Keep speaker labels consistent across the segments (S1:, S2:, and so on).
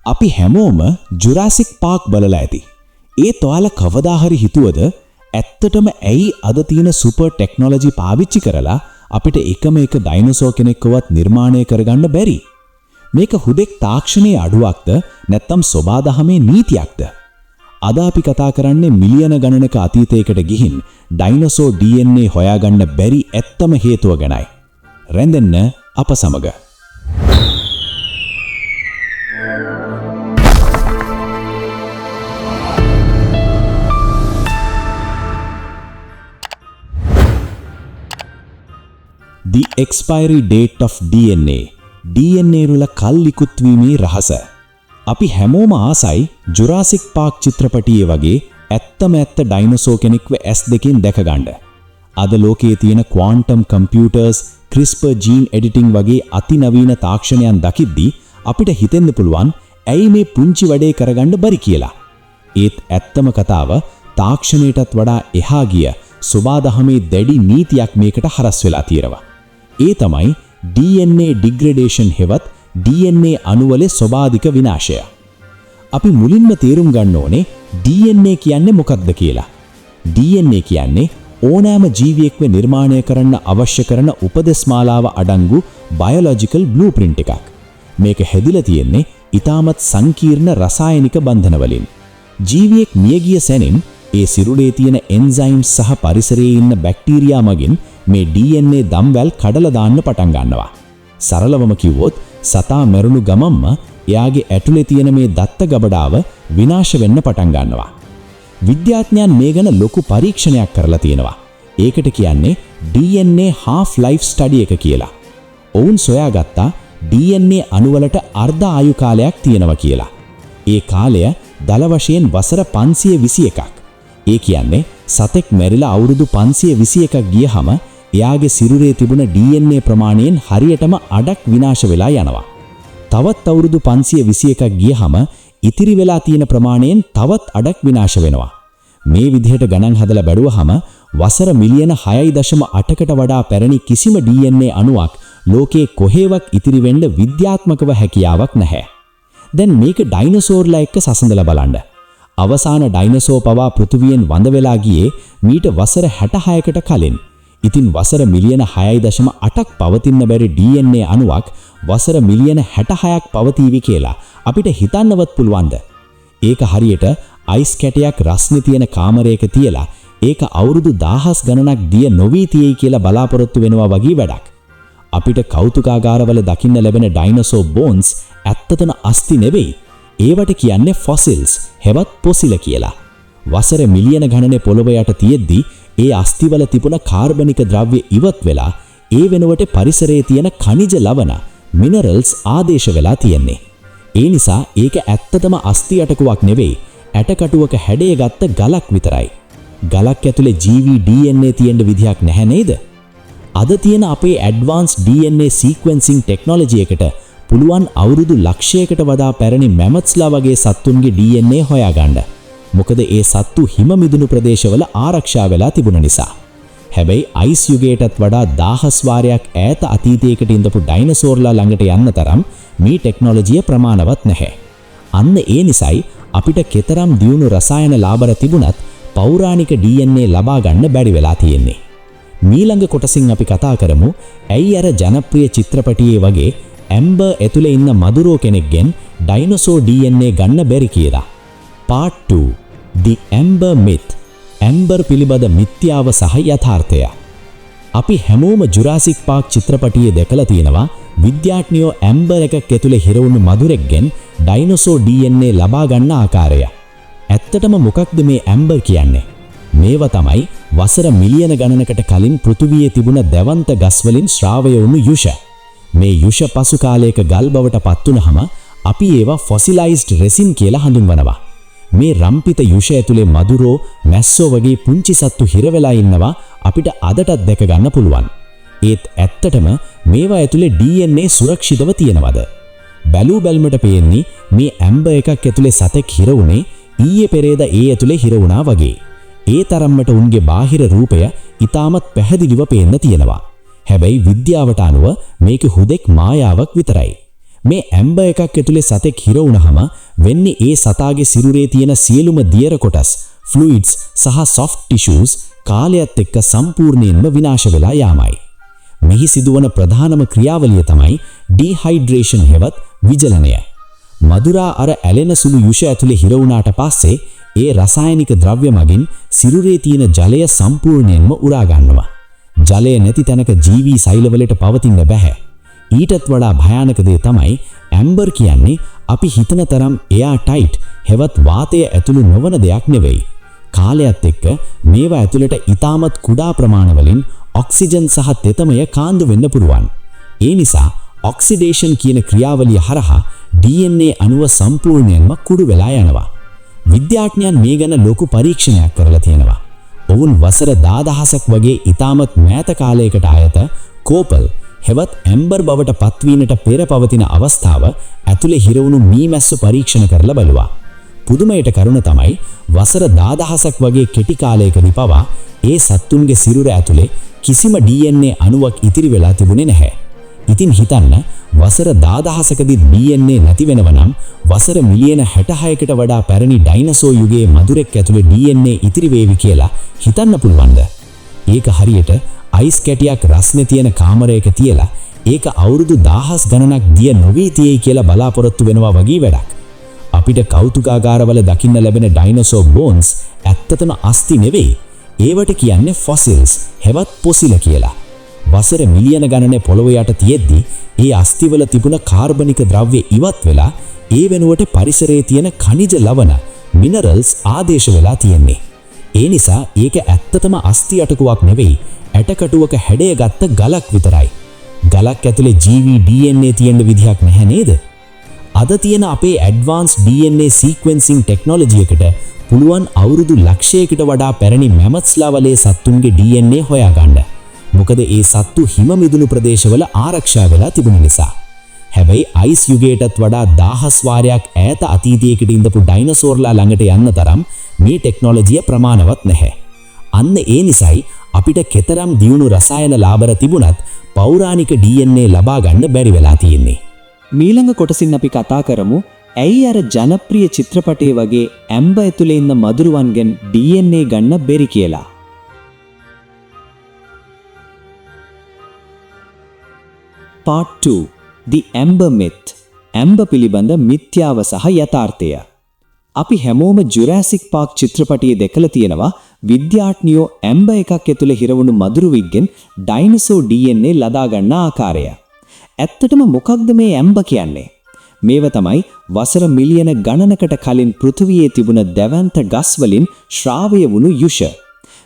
S1: අපි හැමෝම Jurassic Park බලලා ඇති. ඒත් ඔයාලා කවදා හරි හිතුවද ඇත්තටම ඇයි අද තියෙන සුපර් ටෙක්නොලොජි පාවිච්චි කරලා අපිට එකම එක ඩයිනෝසෝර් කෙනෙක්වත් නිර්මාණය කරගන්න බැරි? මේක හුදෙක් තාක්ෂණයේ අඩුවක්ද නැත්නම් සබාදහමේ නීතියක්ද? අද අපි කතා කරන්නේ මිලියන ගණනක අතීතයකට ගිහින් ඩයිනෝසෝර් DNA හොයාගන්න බැරි ඇත්තම හේතුව ගැනයි. රැඳෙන්න අප සමග. The expiry date of DNA. DNA වල කල්ලිකුත් වීමේ රහස. අපි හැමෝම ආසයි ජුරාසික් පාක් චිත්‍රපටියේ වගේ ඇත්තම ඇත්ත ඩයිනෝසෝර් කෙනෙක්ව S2කින් දැක ගන්න. අද ලෝකයේ තියෙන ක්වාන්ටම් කම්පියුටර්ස්, CRISPR ජීන් එඩිටිං වගේ අතිනවීන තාක්ෂණයන් දකිද්දී අපිට හිතෙන්න පුළුවන් ඇයි මේ පුංචි වැඩේ කරගන්න බැරි කියලා. ඒත් ඇත්තම කතාව තාක්ෂණයටත් වඩා එහා ගිය සබාදහමේ දැඩි නීතියක් මේකට හරස් වෙලා තියෙනවා. ඒ තමයි DNA degradation හෙවත් DNA අණුවල ස්වභාවික විනාශය. අපි මුලින්ම තේරුම් ගන්න ඕනේ DNA කියන්නේ මොකක්ද කියලා. DNA කියන්නේ ඕනෑම ජීවියෙක්ව නිර්මාණය කරන්න අවශ්‍ය කරන උපදෙස් මාලාව අඩංගු බයොලොජිකල් බ්ලූප්‍රින්ට් එකක්. මේක හැදිලා තියෙන්නේ ඊටමත් සංකීර්ණ රසායනික බන්ධන වලින්. ජීවියෙක් මියගිය සැනින් ඒ සිරුරේ තියෙන එන්සයිම්ස් සහ පරිසරයේ ඉන්න බැක්ටීරියා මගින් මේ DNA දම්වැල් කඩලා දාන්න පටන් ගන්නවා. සරලවම කිව්වොත් සතා මැරුණු ගමම්ම එයාගේ ඇතුලේ තියෙන මේ දත්ත ගබඩාව විනාශ වෙන්න පටන් ගන්නවා. විද්‍යාඥයන් මේ ගැන ලොකු පරීක්ෂණයක් කරලා තියෙනවා. ඒකට කියන්නේ DNA half life study එක කියලා. ඔවුන් සොයාගත්තා DNA අණුවලට අර්ධ ආයු කාලයක් තියෙනවා කියලා. ඒ කාලය දල වශයෙන් වසර 521ක්. ඒ කියන්නේ සතෙක් මැරිලා අවුරුදු 521ක් ගියහම එයාගේ සිරුරේ තිබුණ DNA ප්‍රමාණයෙන් හරියටම අඩක් විනාශ වෙලා යනවා. තවත් අවුරුදු 521ක් ගියහම ඉතිරි වෙලා තියෙන ප්‍රමාණයෙන් තවත් අඩක් විනාශ වෙනවා. මේ විදිහට ගණන් හදලා බැලුවහම වසර මිලියන 6.8කට වඩා පැරණි කිසිම DNA අණුවක් ලෝකේ කොහෙවත් ඉතිරි වෙන්න විද්‍යාත්මකව හැකියාවක් නැහැ. දැන් මේක ඩයිනෝසෝර්ලා එක්ක සසඳලා බලන්න. අවසාන ඩයිනෝසෝර් පවා පෘථිවියෙන් වඳ වෙලා ගියේ මීට වසර 66කට කලින්. ඉතින් වසර මිලියන 6.8ක් පවතින්න බැරි DNA අණුවක් වසර මිලියන 66ක් පවතීවි කියලා අපිට හිතන්නවත් පුළුවන්ද? ඒක හරියට අයිස් කැටයක් රස්නේ තියෙන කාමරයක තියලා ඒක අවුරුදු 1000 ගණනක් දිය නොවී තියෙයි කියලා බලාපොරොත්තු වෙනවා වගේ වැඩක්. අපිට කෞතුකාගාරවල දකින්න ලැබෙන ඩයිනෝසෝර් බෝන්ස් ඇත්තටම අස්ති නෙවෙයි. ඒවට කියන්නේ ෆොසිල්ස් හෙවත් පොසිල කියලා. වසර මිලියන ගණනේ පොළොව යට තියෙද්දී ඒ අස්තිවල තිබුණ කාර්බනික ද්‍රව්‍ය ඉවත් වෙලා ඒ වෙනුවට පරිසරයේ තියෙන ඛනිජ ලවණ මිනරල්ස් ආදේශ වෙලා තියෙන්නේ. ඒ නිසා ඒක ඇත්තටම අස්ති අටකුවක් නෙවෙයි, ඇටකටුවක හැඩය ගත්ත ගලක් විතරයි. ගලක් ඇතුලේ ජීවි DNA තියෙන විදිහක් නැහැ නේද? අද තියෙන අපේ ඇඩ්වාන්ස් DNA සීක්වෙන්සිං ටෙක්නොලොජි එකට පුළුවන් අවුරුදු ලක්ෂයකට වඩා පැරණි මැමත්ස්ලා වගේ සත්තුන්ගේ DNA හොයාගන්න. මොකද ඒ සත්තු හිම මිදුණු ප්‍රදේශවල ආරක්ෂා වෙලා තිබුණ නිසා. හැබැයි අයිස් යුගයටත් වඩා 1000 වාරයක් ඈත අතීතයකට ඉඳපු ඩයිනෝසෝර්ලා ළඟට යන්න තරම් මේ ටෙක්නොලොජිය ප්‍රමාණවත් නැහැ. අන්න ඒ නිසයි අපිට කෙතරම් දියුණු රසායන ලාභර තිබුණත් පෞරාණික DNA ලබා ගන්න බැරි වෙලා තියෙන්නේ. මීළඟ කොටසින් අපි කතා කරමු ඇයි අර ජනප්‍රිය චිත්‍රපටියේ වගේ ඇම්බර් ඇතුලේ ඉන්න මදුරෝ කෙනෙක්ගෙන් ඩයිනෝසෝර් DNA ගන්න බැරි කියලා. Part 2 The Amber Myth. Amber පිළිබඳ මිත්‍යාව සහ යථාර්ථය. අපි හැමෝම ජුරාසික් පාක් චිත්‍රපටියේ දැකලා තියෙනවා විද්‍යාඥයෝ ඇම්බර් එකක් ඇතුලේ හිරවුණු මදුරෙක්ගෙන් ඩයිනෝසෝර් DNA ලබා ගන්න ආකාරය. ඇත්තටම මොකක්ද මේ ඇම්බර් කියන්නේ? මේව තමයි වසර මිලියන ගණනකට කලින් පෘථිවියේ තිබුණ දැවන්ත ගස් වලින් ශ්‍රාවය වුණු යුෂ. මේ යුෂ පසු කාලයක ගල් බවට පත් වුනහම අපි ඒවා ෆොසිලයිස්ඩ් රෙසින් කියලා හඳුන්වනවා. මේ රම්පිත යුෂ ඇතුලේ මදුරෝ, මැස්සෝ වගේ පුංචි සත්තු හිර වෙලා ඉන්නවා අපිට අදටත් දැක ගන්න පුළුවන්. ඒත් ඇත්තටම මේවා ඇතුලේ DNA සුරක්ෂිතව තියෙනවද? බැලූ බැල්මට පේන්නේ මේ ඇම්බර් එකක් ඇතුලේ සතෙක් හිර වුණේ ඊයේ පෙරේද ඒ ඇතුලේ හිර වුණා වගේ. ඒ තරම්මට උන්ගේ බාහිර රූපය ඊටමත් පැහැදිලිව පේන්න තියෙනවා. හැබැයි විද්‍යාවට අනුව මේක හුදෙක් මායාවක් විතරයි. මේ ඇම්බර් එකක් ඇතුලේ සතෙක් හිර වුණාම වෙන්නේ ඒ සතාගේ සිරුරේ තියෙන සියලුම දියර කොටස්, ෆ්ලුයිඩ්ස් සහ සොෆ්ට් ටිෂුස් කාලයත් එක්ක සම්පූර්ණයෙන්ම විනාශ වෙලා යාමයි. මෙහි සිදුවන ප්‍රධානම ක්‍රියාවලිය තමයි ඩීහයිඩ්‍රේෂන් හෙවත් විජලනය. මදුරා අර ඇලෙන සුළු යුෂ ඇතුලේ හිර වුණාට පස්සේ ඒ රසායනික ද්‍රව්‍ය මගින් සිරුරේ තියෙන ජලය සම්පූර්ණයෙන්ම උරා ගන්නවා. ජලය නැති තැනක ජීවී සෛලවලට පවතින්න බෑ. ඊටත් වඩා භයානක දේ තමයි ඇම්බර් කියන්නේ අපි හිතන තරම් එයා ටයිට් හෙවත් වාතය ඇතුළු නොවන දෙයක් නෙවෙයි. කාලයත් එක්ක මේවා ඇතුළට ඊටමත් කුඩා ප්‍රමාණවලින් ඔක්සිජන් සහ තෙතමය කාන්දු වෙන්න පුළුවන්. ඒ නිසා ඔක්සිඩේෂන් කියන ක්‍රියාවලිය හරහා DNA අණුව සම්පූර්ණයෙන්ම කුඩු වෙලා යනවා. විද්‍යාඥයන් මේ ගැන ලොකු පරීක්ෂණයක් කරලා තියෙනවා. ඔවුන් වසර 10000ක් වගේ ඊටමත් මෑත කාලයකට ආයත කෝපල් හෙවත් ඇම්බර් බවට පත්වීමට පෙර පවතින අවස්ථාව ඇතුලේ හිරවුණු මීමැස්සු පරීක්ෂණ කරලා බලුවා. පුදුමයට කරුණ තමයි වසර 10000ක් වගේ කෙටි කාලයකදී පවා ඒ සත්තුන්ගේ සිරුර ඇතුලේ කිසිම DNA අණුවක් ඉතිරි වෙලා තිබුණේ නැහැ. ඉතින් හිතන්න වසර 10000කදී DNA නැති වෙනව නම් වසර මිලියන 66කට වඩා පැරණි ඩයිනසෝ යුගයේ මදුරෙක් ඇතුලේ DNA ඉතිරි වේවි කියලා හිතන්න පුළුවන්ද? ඒක හරියට අයිස් කැටියක් රස්නේ තියෙන කාමරයක තියලා ඒක අවුරුදු 1000 ගණනක් දිය නොවී තියෙයි කියලා බලාපොරොත්තු වෙනවා වගේ වැඩක්. අපිට කෞතුකාගාරවල දකින්න ලැබෙන ඩයිනසෝ බෝන්ස් ඇත්තටම අස්ති නෙවෙයි. ඒවට කියන්නේ ෆොසිල්ස් හෙවත් පොසිල කියලා. වසර මිලියන ගණනේ පොළොව යට තියෙද්දි ඒ අස්තිවල තිබුණ කාබනික ද්‍රව්‍ය ඉවත් වෙලා ඒ වෙනුවට පරිසරයේ තියෙන ඛනිජ ලවණ මිනරල්ස් ආදේශ වෙලා තියෙන්නේ. ඒ නිසා ඒක ඇත්තටම අස්ති අටකුවක් නෙවෙයි, ඇටකටුවක හැඩය ගත්ත ගලක් විතරයි. ගලක් ඇතුලේ ජීවී DNA තියෙන විදිහක් නැහැ නේද? අද තියෙන අපේ ඇඩ්වාන්ස් DNA සීක්වෙන්සිං ටෙක්නොලොජි එකට පුළුවන් අවුරුදු ලක්ෂයකට වඩා පැරණි මැමත්ස්ලා වලේ සත්තුන්ගේ DNA හොයාගන්න. මොකද ඒ සත්තු හිම මිදුණු ප්‍රදේශවල ආරක්ෂා වෙලා තිබුණ නිසා. හැබැයි අයිස් යුගයටත් වඩා 1000 වාරයක් ඈත අතීතයකට ඉඳපු ඩයිනසෝර්ලා ළඟට යන්න තරම් මේ ටෙක්නොලොජිය ප්‍රමාණවත් නැහැ. අන්න ඒ නිසයි අපිට කෙතරම් දියුණු රසායන ලාභර තිබුණත් පෞරාණික DNA ලබා ගන්න බැරි වෙලා තියෙන්නේ.
S2: මීළඟ කොටසින් අපි කතා කරමු ඇයි අර ජනප්‍රිය චිත්‍රපටයේ වගේ ඇම්බර් ඇතුලේ ඉන්න මදුරුවන්ගෙන් DNA ගන්න බැරි කියලා. Part 2 The Amber Myth amber පිළිබඳ මිත්‍යාව සහ යථාර්ථය. අපි හැමෝම ජුරාසික් පාක් චිත්‍රපටයේ දැකලා තියෙනවා විද්‍යාඥයෝ ඇම්බර් එකක් ඇතුලේ හිරවුණු මදුරුවෙක්ගෙන් ඩයිනසෝ DNA ලදා ගන්න ආකාරය. ඇත්තටම මොකක්ද මේ ඇම්බර් කියන්නේ? මේව තමයි වසර මිලියන ගණනකට කලින් පෘථිවියේ තිබුණ දැවැන්ත ගස් වලින් ශ්‍රාවය වුණු යුෂ.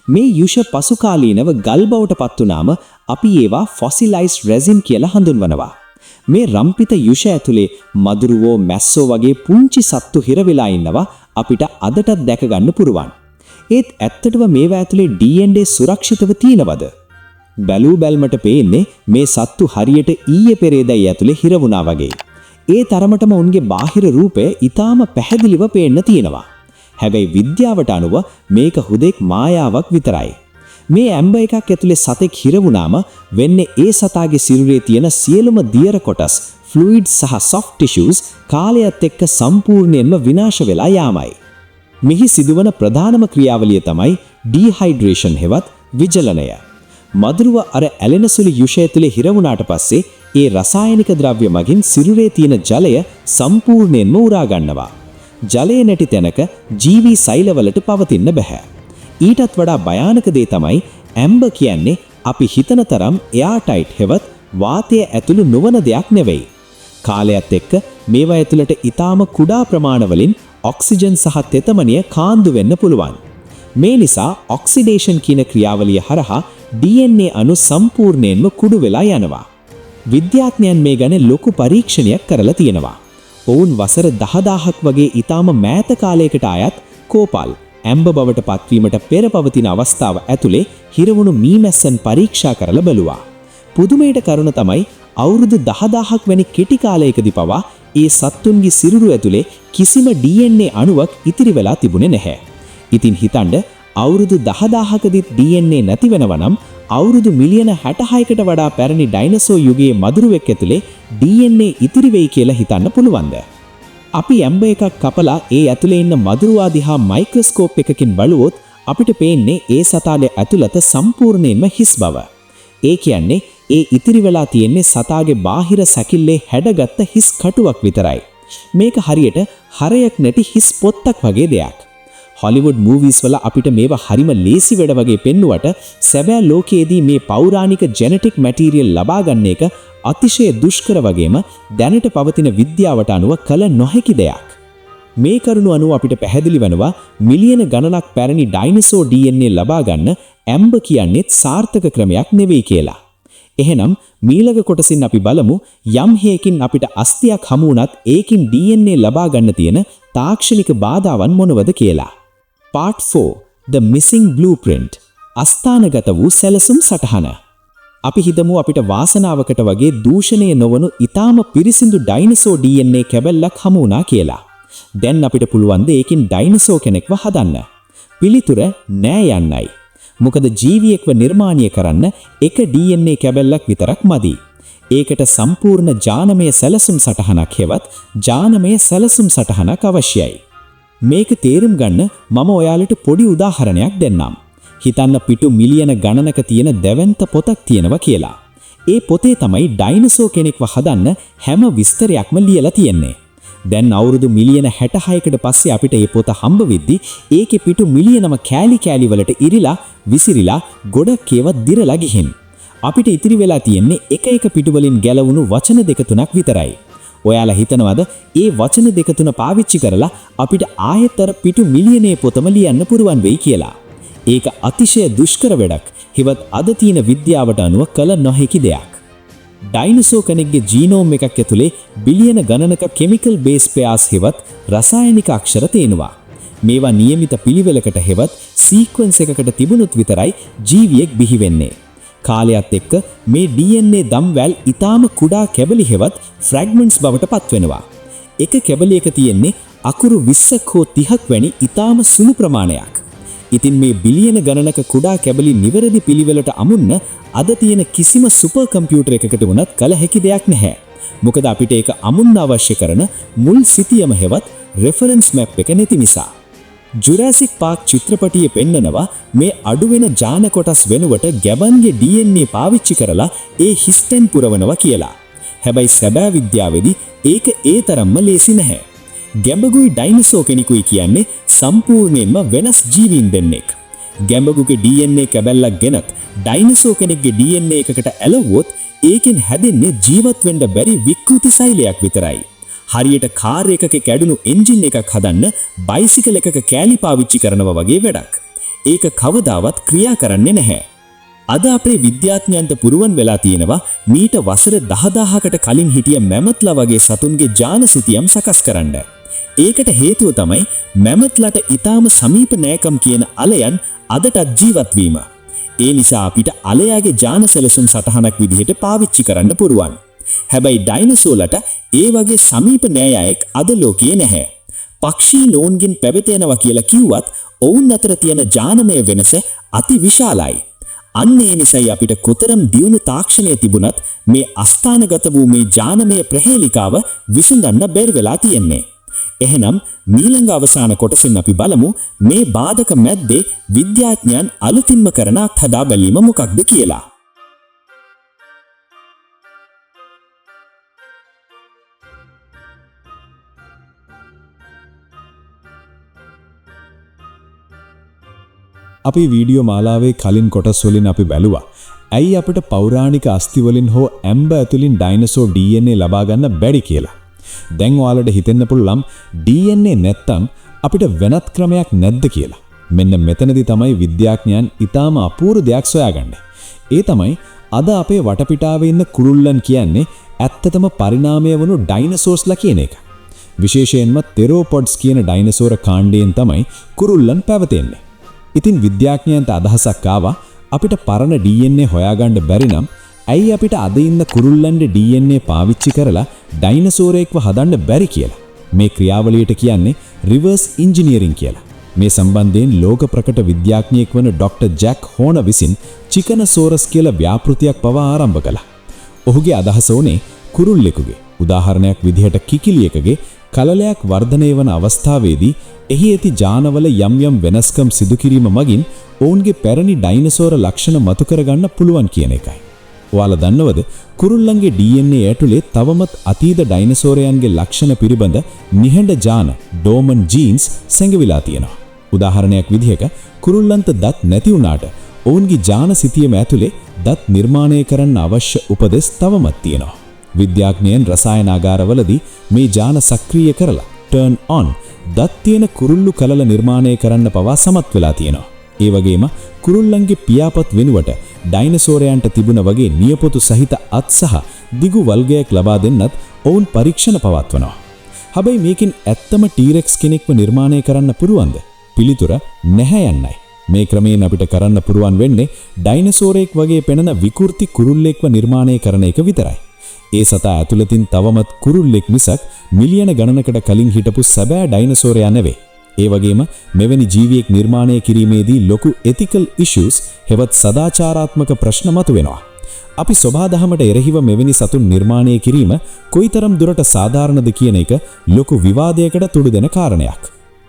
S2: මේ යුෂ පසුකාලීනව ගල් බවට පත් වුණාම අපි ඒවා ෆොසිලයිස්ඩ් රෙසින් කියලා හඳුන්වනවා. මේ රම්පිත යුෂ ඇතුලේ මදුරුවෝ මැස්සෝ වගේ පුංචි සත්තු හිර වෙලා ඉන්නවා අපිට අදටත් දැක ගන්න පුරුවන්. ඒත් ඇත්තටම මේවා ඇතුලේ DNA සුරක්ෂිතව තියෙනවද? බැලූ බැල්මට පේන්නේ මේ සත්තු හරියට ඊයේ පෙරේදයි ඇතුලේ හිර වුණා වගේ. ඒ තරමටම උන්ගේ බාහිර රූපය ඊටාම පැහැදිලිව පේන්න තියෙනවා. හැබැයි විද්‍යාවට අනුව මේක හුදෙක් මායාවක් විතරයි. මේ ඇම්බර් එකක් ඇතුලේ සතෙක් හිර වුණාම වෙන්නේ ඒ සතාගේ සිරුරේ තියෙන සියලුම දියර කොටස්, ෆ්ලුයිඩ්ස් සහ සොෆ්ට් ටිෂුස් කාලයත් එක්ක සම්පූර්ණයෙන්ම විනාශ වෙලා යාමයි. මෙහි සිදුවන ප්‍රධානම ක්‍රියාවලිය තමයි ඩීහයිඩ්‍රේෂන් හෙවත් විජලනය. මදුරුව අර ඇලෙන සුළු යුෂ ඇතුලේ හිර වුණාට පස්සේ ඒ රසායනික ද්‍රව්‍ය මගින් සිරුරේ තියෙන ජලය සම්පූර්ණයෙන්ම උරා ගන්නවා. ජලය නැති තැනක ජීවී සෛලවලට පවතින්න බෑ. ඊටත් වඩා භයානක දේ තමයි ඇම්බර් කියන්නේ අපි හිතන තරම් එයාටයිට් හෙවත් වාතය ඇතුළු නොවන දෙයක් නෙවෙයි. කාලයත් එක්ක මේවා ඇතුළට ඊටාම කුඩා ප්‍රමාණවලින් ඔක්සිජන් සහ තෙතමනිය කාන්දු වෙන්න පුළුවන්. මේ නිසා ඔක්සිඩේෂන් කියන ක්‍රියාවලිය හරහා DNA අණු සම්පූර්ණයෙන්ම කුඩු වෙලා යනවා. විද්‍යාඥයන් මේ ගැන ලොකු පරීක්ෂණයක් කරලා තියෙනවා. ඔවුන් වසර 10000ක් වගේ ඊටාම මෑත කාලයකට ආයත් කෝපල් ඇම්බර් බවට පත්වීමට පෙර පවතින අවස්ථාව ඇතුලේ හිරවුණු මීමැස්සන් පරීක්ෂා කරලා බලුවා. පුදුමයට කරුණ තමයි අවුරුදු 10000ක් වැනි කෙටි කාලයකදී පවා ඒ සත්තුන්ගේ සිරුරු ඇතුලේ කිසිම DNA අණුවක් ඉතිරි වෙලා තිබුණේ නැහැ. ඉතින් හිතන්න අවුරුදු 10000කදී DNA නැති වෙනවා නම් අවුරුදු මිලියන 66කට වඩා පැරණි ඩයිනසෝ යුගයේ මදුරුවෙක් ඇතුලේ DNA ඉතිරි වෙයි කියලා හිතන්න පුළුවන්ද? අපි ඇම්බ එකක් කපලා ඒ ඇතුලේ ඉන්න මදුරුවා දිහා මයික්‍රොස්කෝප් එකකින් බලුවොත් අපිට පේන්නේ ඒ සතාගේ ඇතුළත සම්පූර්ණයෙන්ම හිස් බව. ඒ කියන්නේ ඒ ඉතිරි වෙලා තියෙන්නේ සතාගේ බාහිර සැකිල්ලේ හැඩගත්ත හිස් කටුවක් විතරයි. මේක හරියට හරයක් නැති හිස් පොත්තක් වගේ දෙයක්. හොලිවුඩ් මූවීස් වල අපිට මේවා හරිම ලේසි වැඩ වගේ පෙන්නුවට සැබෑ ලෝකයේදී මේ පෞරාණික ජෙනටික් මැටීරියල් ලබා ගන්න එක අතිශය දුෂ්කර වගේම දැනට පවතින විද්‍යාවට අනුව කළ නොහැකි දෙයක්. මේ කරුණු අනුව අපිට පැහැදිලි වෙනවා මිලියන ගණනක් පැරණි ඩයිනසෝ DNA ලබා ගන්න ඇම්බ කියන්නේත් සාර්ථක ක්‍රමයක් නෙවෙයි කියලා. එහෙනම් මීළඟ කොටසින් අපි බලමු යම් හේකින් අපිට අස්තියක් හමු වුණත් ඒකින් DNA ලබා ගන්න තියෙන තාක්ෂණික බාධාවන් මොනවද කියලා. Part 4 The Missing Blueprint අස්ථානගත වූ සැලසුම් සටහන. අපි හිතමු අපිට වාසනාවකට වගේ දූෂණය නොවනු ඊටාම පිරිසිදු ඩයිනසෝ DNA කැබල්ලක් හමු වුණා කියලා. දැන් අපිට පුළුවන් ද ඒකින් ඩයිනසෝ කෙනෙක්ව හදන්න? පිළිතුර නෑ යන්නයි. මොකද ජීවියෙක්ව නිර්මාණය කරන්න එක DNA කැබල්ලක් විතරක් මදි. ඒකට සම්පූර්ණ ජානමය සැලසුම් සටහනක් හෙවත් ජානමය සැලසුම් සටහනක් අවශ්‍යයි. මේක තේරුම් ගන්න මම ඔයාලට පොඩි උදාහරණයක් දෙන්නම්. හිතන්න පිටු මිලියන ගණනක තියෙන දැවැන්ත පොතක් තියෙනවා කියලා. ඒ පොතේ තමයි ඩයිනසෝ කෙනෙක්ව හදන්න හැම විස්තරයක්ම ලියලා තියෙන්නේ. දැන් අවුරුදු මිලියන 66කට පස්සේ අපිට මේ පොත හම්බ වෙද්දි ඒකේ පිටු මිලියනම කෑලි වලට ඉරිලා විසිරිලා ගොඩක් ඒවා දිරලා ගිහින්. අපිට ඉතිරි වෙලා තියෙන්නේ එක පිටු වලින් ගැලවුණු වචන දෙක තුනක් විතරයි. ඔයාලා හිතනවද ඒ වචන දෙක තුන පාවිච්චි කරලා අපිට ආයෙතර පිටු මිලියනේ පොතම ලියන්න පුරුවන් වෙයි කියලා? ඒක අතිශය දුෂ්කර වැඩක්. හිවත් අද තියෙන විද්‍යාවට අනුව කළ නොහැකි දෙයක්. ඩයිනසෝ කෙනෙක්ගේ ජීනෝම් එකක් ඇතුලේ බිලියන ගණනක කෙමිකල් බේස් පෙයාස් හෙවත් රසායනික අක්ෂර තියෙනවා. මේවා નિયમિત පිළිවෙලකට හෙවත් සීක්වෙන්ස් එකකට තිබුණොත් විතරයි ජීවියෙක් බිහි වෙන්නේ. කාලයත් එක්ක මේ DNA දම්වැල් ඊටාම කුඩා කැබලි හෙවත් ෆ්‍රැග්මන්ට්ස් බවට පත් වෙනවා. එක කැබලියක තියෙන්නේ අකුරු 20ක් හෝ 30ක් වැනි ඊටාම සුළු ප්‍රමාණයක්. ඉතින් මේ බිලියන ගණනක කුඩා කැබලි නිවැරදි පිළිවෙලට අමුන්න අද තියෙන කිසිම සුපර් කම්පියුටර් එකකට වුණත් කල හැකි දෙයක් නැහැ. මොකද අපිට ඒක අමුන්න අවශ්‍ය කරන මුල් සිතියම හෙවත් රෙෆරන්ස් මැප් එක නැති නිසා. ජුරාසික් පාක් චිත්‍රපටියේ පෙන්නනවා මේ අඩුවෙන ජාන කොටස් වෙනුවට ගැබන්ගේ DNA පාවිච්චි කරලා ඒ හිස්ටෙන් පුරවනවා කියලා. හැබැයි සැබෑ විද්‍යාවේදී ඒක ඒ තරම්ම ලේසි නැහැ. ගැඹගුයි ඩයිනසෝ කෙනෙකුයි කියන්නේ සම්පූර්ණයෙන්ම වෙනස් ජීවීන් දෙන්නෙක්. ගැඹගුගේ DNA කැබැල්ලක් ගෙනත් ඩයිනසෝ කෙනෙක්ගේ DNA එකකට ඇලවුවොත් ඒකෙන් හැදෙන්නේ ජීවත් වෙන්න බැරි විකෘති සෛලයක් විතරයි. හරියට කාර් එකක කැඩුණු එන්ජින් එකක් හදන්න බයිසිකල් එකක කෑලි පාවිච්චි කරනවා වගේ වැඩක්. ඒක කවදාවත් ක්‍රියා කරන්නේ නැහැ. අද අපේ විද්‍යාඥයන්ට පුරුවන් වෙලා තියෙනවා මීට වසර 10000කට කලින් හිටිය මැමත්ලා වගේ සතුන්ගේ ජාන සිතියම් සකස් කරන්න. ඒකට හේතුව තමයි මැමත්ලට ඊටාම සමීප නෑකම් කියන අලයන් අදටත් ජීවත් වීම. ඒ නිසා අපිට අලයාගේ ජාන සැලසුම් සටහනක් විදිහට පාවිච්චි කරන්න පුරුවන්. හැබැයි ඩයිනසෝලට ඒ වගේ සමීප නෑයයෙක් අද ලෝකයේ නැහැ. පක්ෂී නෝන්ගෙන් පැවතෙනවා කියලා කිව්වත් ඔවුන් අතර තියෙන ජානමය වෙනස අති විශාලයි. අන්න ඒ නිසයි අපිට කොතරම් දියුණු තාක්ෂණය තිබුණත් මේ අස්ථානගත වූ මේ ජානමය ප්‍රහේලිකාව විසඳන්න බැරි වෙලා තියෙන්නේ. එහෙනම් මීළඟ අවසාන කොටසින් අපි බලමු මේ බාධක මැද්දේ විද්‍යාඥයන් අලුතින්ම කරන අත්හදා බැලීම මොකක්ද කියලා.
S1: අපි වීඩියෝ මාලාවේ කලින් කොටස් වලින් අපි බැලුවා ඇයි අපිට පෞරාණික අස්ති වලින් හෝ ඇම්බ ඇතුලින් ඩයිනසෝ DNA ලබා ගන්න බැරි කියලා. දැන් ඔයාලට හිතෙන්න පුළුවන් DNA නැත්තම් අපිට වෙනත් ක්‍රමයක් නැද්ද කියලා. මෙන්න මෙතනදී තමයි විද්‍යාඥයන් ඊටාම අපූර්ව දෙයක් සොයාගන්නේ. ඒ තමයි අද අපේ වටපිටාවේ ඉන්න කුරුල්ලන් කියන්නේ ඇත්තටම පරිණාමය වුණු ඩයිනසෝස්ලා කියන එක. විශේෂයෙන්ම තෙරෝපොඩ්ස් කියන ඩයිනසෝර කාණ්ඩයෙන් තමයි කුරුල්ලන් පැවතෙන්නේ. ඉතින් විද්‍යාඥයන්ට අදහසක් ආවා අපිට පරණ DNA හොයාගන්න බැරි නම් ඇයි අපිට අද ඉන්න කුරුල්ලන්ගේ DNA පාවිච්චි කරලා ඩයිනසෝරයෙක්ව හදන්න බැරි කියලා. මේ ක්‍රියාවලියට කියන්නේ රිවර්ස් ඉන්ජිනියරින් කියලා. මේ සම්බන්ධයෙන් ලෝක ප්‍රකට විද්‍යාඥයෙක් වන ඩොක්ටර් ජැක් හෝන විසින් චිකනසෝරස් කියලා ව්‍යාපෘතියක් පවා ආරම්භ කළා. ඔහුගේ අදහස වුණේ කුරුල්ලෙකුගේ උදාහරණයක් විදිහට කිකිලියකගේ කලලයක් වර්ධනය වන අවස්ථාවේදී එහි ඇති ජානවල යම් යම් වෙනස්කම් සිදු කිරීම මගින් ඔවුන්ගේ පැරණි ඩයිනසෝර ලක්ෂණ මතු කරගන්න පුළුවන් කියන එකයි. ඔයාලා දන්නවද කුරුල්ලන්ගේ DNA ඇතුලේ තවමත් අතීත ඩයිනසෝරයන්ගේ ලක්ෂණ පිළිබඳ නිහඬ ජාන ඩෝමන් ජීන්ස් සැඟවිලා තියෙනවා. උදාහරණයක් විදිහක කුරුල්ලන්ට දත් නැති වුණාට ඔවුන්ගේ ජාන සිතියම ඇතුලේ දත් නිර්මාණය කරන්න අවශ්‍ය උපදෙස් තවමත් තියෙනවා. විද්‍යාඥයන් රසායනාගාරවලදී මේ ජාන සක්‍රිය කරලා turn on දත් තියෙන කුරුල්ලු කලල නිර්මාණය කරන්න පවා සමත් වෙලා තියෙනවා. ඒ වගේම කුරුල්ලන්ගේ පියාපත් වෙනුවට ඩයිනසෝරයන්ට තිබුණ වගේ නියපොතු සහිත අත් සහ දිගු වල්ගයක් ලබා දෙන්නත් ඔවුන් පරීක්ෂණ පවත්වනවා. හැබැයි මේකෙන් ඇත්තම ටීරෙක්ස් කෙනෙක්ව නිර්මාණය කරන්න පුළුවන්ද? පිළිතුර නැහැ යන්නයි. මේ ක්‍රමයෙන් අපිට කරන්න පුළුවන් වෙන්නේ ඩයිනසෝරයෙක් වගේ පෙනෙන විකෘති කුරුල්ලෙක්ව නිර්මාණය කරන එක විතරයි. ඒ සතා ඇතුළතින් තවමත් කුරුල්ලෙක් මිසක් මිලියන ගණනකට කලින් හිටපු සැබෑ ඩයිනසෝරයා නෙවෙයි. ඒ වගේම මෙවැනි ජීවියෙක් නිර්මාණය කිරීමේදී ලොකු ethical issues හෙවත් සදාචාරාත්මක ප්‍රශ්න මතුවෙනවා. අපි සබහාදහමට එරෙහිව මෙවැනි සතුන් නිර්මාණය කිරීම කොයිතරම් දුරට සාධාරණද කියන එක ලොකු විවාදයකට තුඩු දෙන කාරණයක්.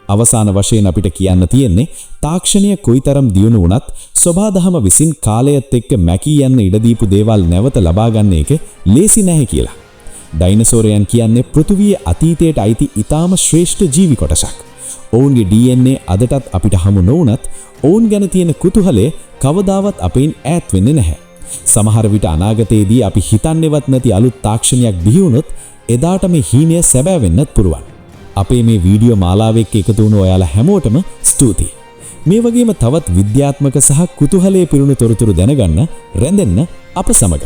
S1: අවසාන වශයෙන් අපිට කියන්න තියෙන්නේ තාක්ෂණය කොයිතරම් දියුණු වුණත් සබහාදහම විසින් කාලයත් එක්ක මැකී යන්න ඉඩ දීපු දේවල් නැවත ලබා ගන්න එක ලේසි නැහැ කියලා. ඩයිනසෝරයන් කියන්නේ පෘථිවියේ අතීතයට අයිති ඊටාම ශ්‍රේෂ්ඨ ජීවි කොටසක්. ඔවුන්ගේ DNA අදටත් අපිට හමු නොවුනත් ඔවුන් ගැන තියෙන කුතුහලය කවදාවත් අපෙන් ඈත් වෙන්නේ නැහැ. සමහර විට අනාගතයේදී අපි හිතන්නේවත් නැති අලුත් තාක්ෂණයක් බිහි වුණොත් එදාට මේ හීනය සැබෑ වෙන්නත් පුළුවන්. අපේ මේ වීඩියෝ මාලාව එක්ක එකතු වුණු ඔයාලා හැමෝටම ස්තුතියි. මේ වගේම තවත් විද්‍යාත්මක සහ කුතුහලයේ පිරුණු තොරතුරු දැනගන්න රැඳෙන්න අප සමග.